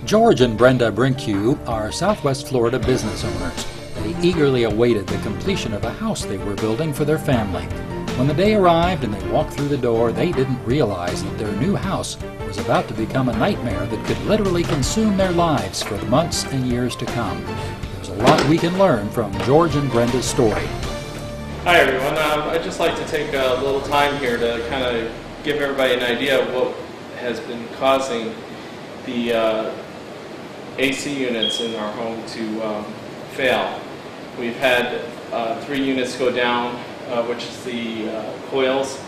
George and Brenda Brincku are Southwest Florida business owners. They eagerly awaited the completion of a house they were building for their family. When the day arrived and they walked through the door, they didn't realize that their new house was about to become a nightmare that could literally consume their lives for the months and years to come. There's a lot we can learn from George and Brenda's story. Hi everyone, I'd just like to take a little time here to kind of give everybody an idea of what has been causing the AC units in our home to fail. We've had 3 units go down, which is the coils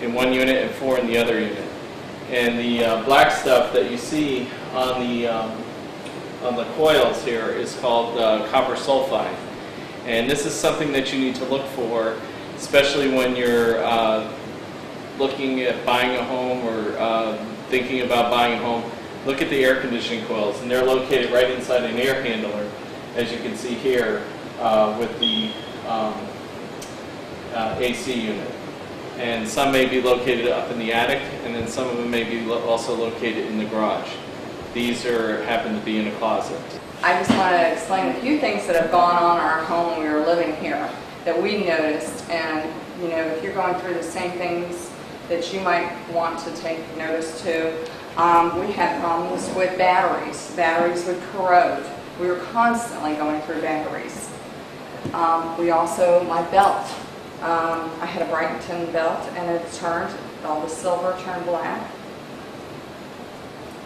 in one unit and 4 in the other unit. And the black stuff that you see on the coils here is called copper sulfide. And this is something that you need to look for, especially when you're looking at buying a home or thinking about buying a home. Look at the air conditioning coils, and they're located right inside an air handler, as you can see here with the AC unit. And some may be located up in the attic, and then some of them may be also located in the garage. These happen to be in a closet. I just want to explain a few things that have gone on in our home when we were living here that we noticed. And you know, if you're going through the same things that you might want to take notice to, we had problems with batteries. Batteries would corrode. We were constantly going through batteries. We also, my belt. I had a Brighton belt, and it turned, all the silver turned black.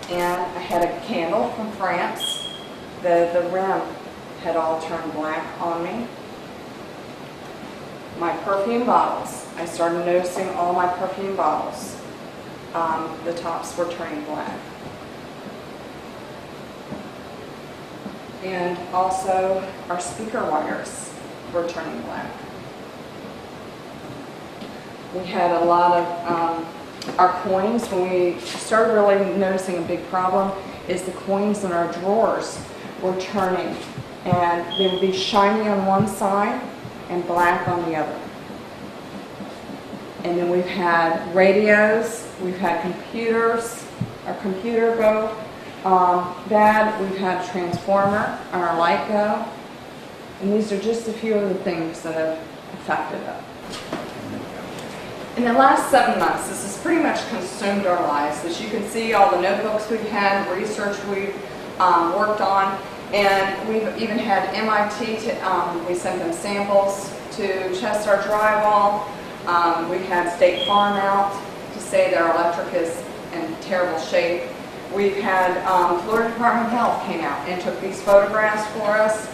And I had a candle from France. The rim had all turned black on me. My perfume bottles. I started noticing all my perfume bottles. The tops were turning black. And also our speaker wires were turning black. We had a lot of our coins. When we started really noticing a big problem is the coins in our drawers were turning, and they would be shiny on one side and black on the other. And then we've had radios, we've had computers, our computer go bad, we've had a transformer and our light go, and these are just a few of the things that have affected it. In the last 7 months, this has pretty much consumed our lives. As you can see, all the notebooks we've had, research we've worked on, and we've even had MIT, we sent them samples to test our drywall. We had State Farm out to say that our electric is in terrible shape. We've had Florida Department of Health came out and took these photographs for us,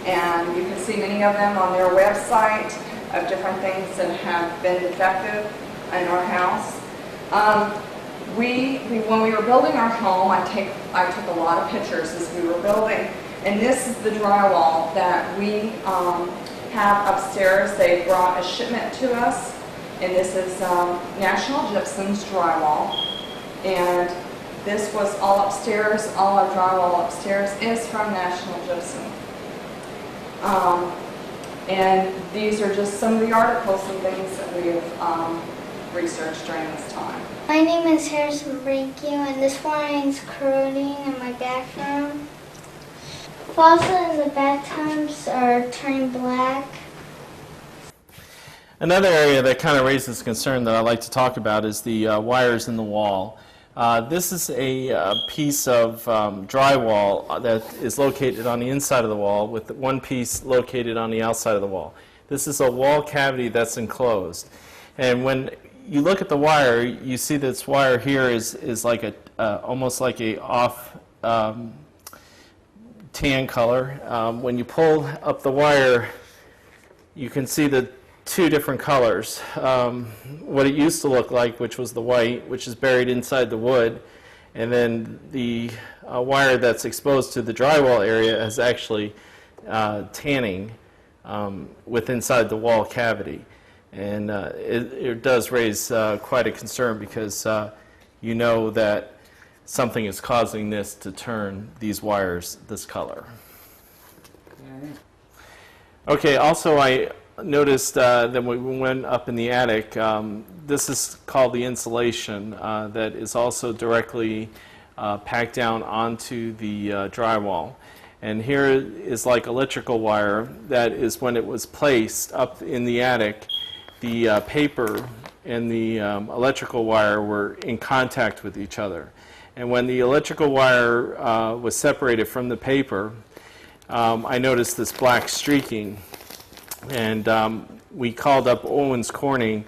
and you can see many of them on their website of different things that have been defective in our house. When we were building our home, I took a lot of pictures as we were building, and this is the drywall that we have upstairs. They brought a shipment to us, and this is National Gypsum's drywall, and this was all upstairs. All our drywall upstairs is from National Gypsum. And these are just some of the articles and things that we have researched during this time. My name is Harrison Brincku, and this wiring is corroding in my bathroom. Faucet in the bathtubs are turning black. Another area that kind of raises concern that I like to talk about is the wires in the wall. This is a piece of drywall that is located on the inside of the wall with one piece located on the outside of the wall. This is a wall cavity that's enclosed. And when you look at the wire, you see this wire here is like almost like a off tan color. When you pull up the wire, you can see the 2 different colors. What it used to look like, which was the white, which is buried inside the wood, and then the wire that's exposed to the drywall area is actually tanning with inside the wall cavity. And it does raise quite a concern because you know that something is causing this to turn these wires this color. Okay, also I noticed that when we went up in the attic, this is called the insulation that is also directly packed down onto the drywall. And here is like electrical wire that is, when it was placed up in the attic, the paper and the electrical wire were in contact with each other. And when the electrical wire was separated from the paper, I noticed this black streaking. And we called up Owens Corning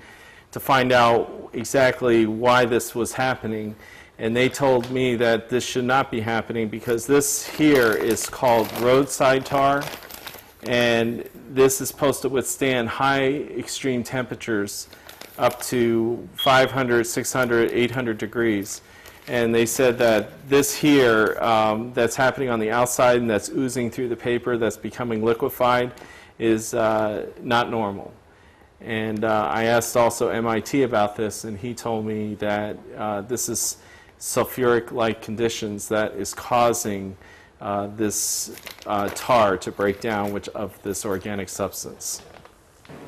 to find out exactly why this was happening. And they told me that this should not be happening because this here is called roadside tar. And this is supposed to withstand high extreme temperatures up to 500, 600, 800 degrees. And they said that this here that's happening on the outside and that's oozing through the paper, that's becoming liquefied, is not normal. And I asked also MIT about this, and he told me that this is sulfuric-like conditions that is causing this tar to break down of this organic substance.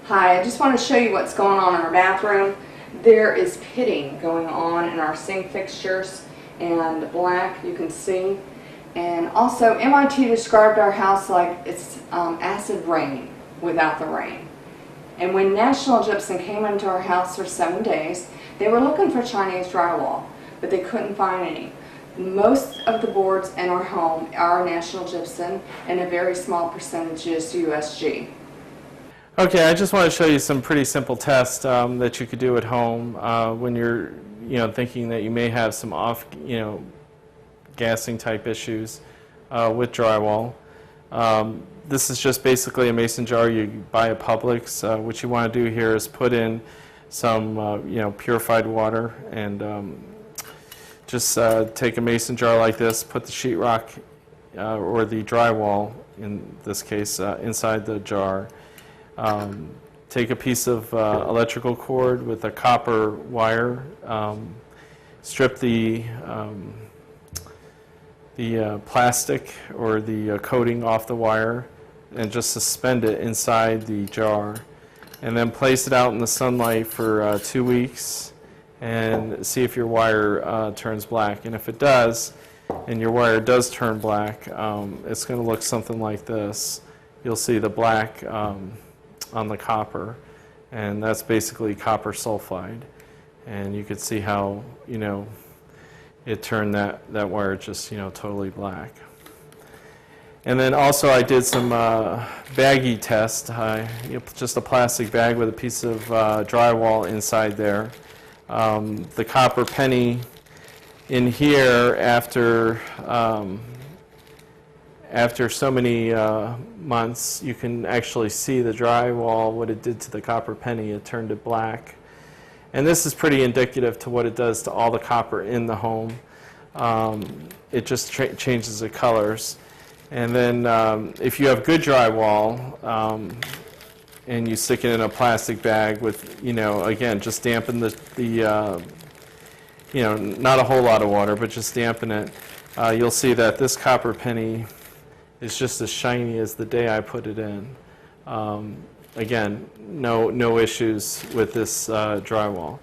Hi, I just want to show you what's going on in our bathroom. There is pitting going on in our sink fixtures, and black you can see. And also MIT described our house like it's acid rain without the rain. And when National Gypsum came into our house for 7 days, they were looking for Chinese drywall, but they couldn't find any. Most of the boards in our home are National Gypsum, and a very small percentage is USG. Okay, I just want to show you some pretty simple tests that you could do at home when you're, thinking that you may have some gassing type issues with drywall. This is just basically a mason jar you buy at Publix. What you want to do here is put in some, purified water, and just take a mason jar like this, put the sheetrock or the drywall, in this case, inside the jar. Take a piece of electrical cord with a copper wire, strip the plastic or the coating off the wire, and just suspend it inside the jar, and then place it out in the sunlight for 2 weeks and see if your wire turns black. And if it does, and your wire does turn black, it's going to look something like this. You'll see the black on the copper, and that's basically copper sulfide. And you can see how, it turned that wire just, totally black. And then also I did some baggie test. Just a plastic bag with a piece of drywall inside there. The copper penny in here, after so many months, you can actually see the drywall, what it did to the copper penny. It turned it black. And this is pretty indicative to what it does to all the copper in the home. It just changes the colors. And then if you have good drywall and you stick it in a plastic bag with, again, just dampen the not a whole lot of water, but just dampen it, you'll see that this copper penny is just as shiny as the day I put it in. Again, no issues with this drywall.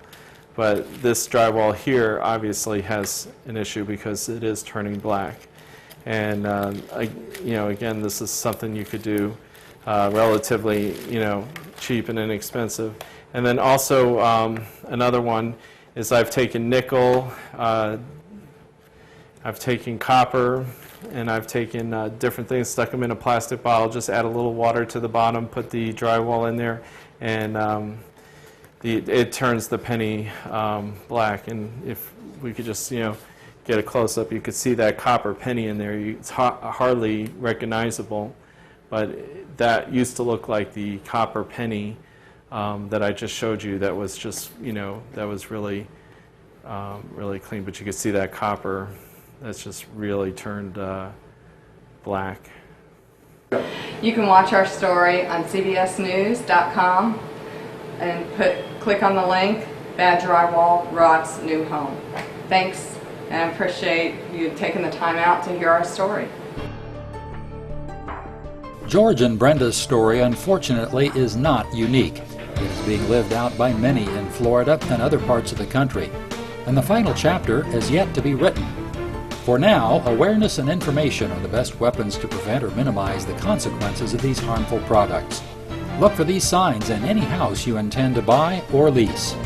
But this drywall here obviously has an issue because it is turning black. And again, this is something you could do relatively, cheap and inexpensive. And then also another one is I've taken nickel, I've taken copper, and I've taken different things, stuck them in a plastic bottle, just add a little water to the bottom, put the drywall in there, and it turns the penny black. And if we could just, get a close-up, you could see that copper penny in there. It's hardly recognizable, but that used to look like the copper penny that I just showed you. That was just, that was really, really clean. But you could see that copper that's just really turned black. You can watch our story on cbsnews.com and click on the link, Bad Drywall Rots New Home. Thanks, and I appreciate you taking the time out to hear our story. George and Brenda's story, unfortunately, is not unique. It is being lived out by many in Florida and other parts of the country, and the final chapter has yet to be written. For now, awareness and information are the best weapons to prevent or minimize the consequences of these harmful products. Look for these signs in any house you intend to buy or lease.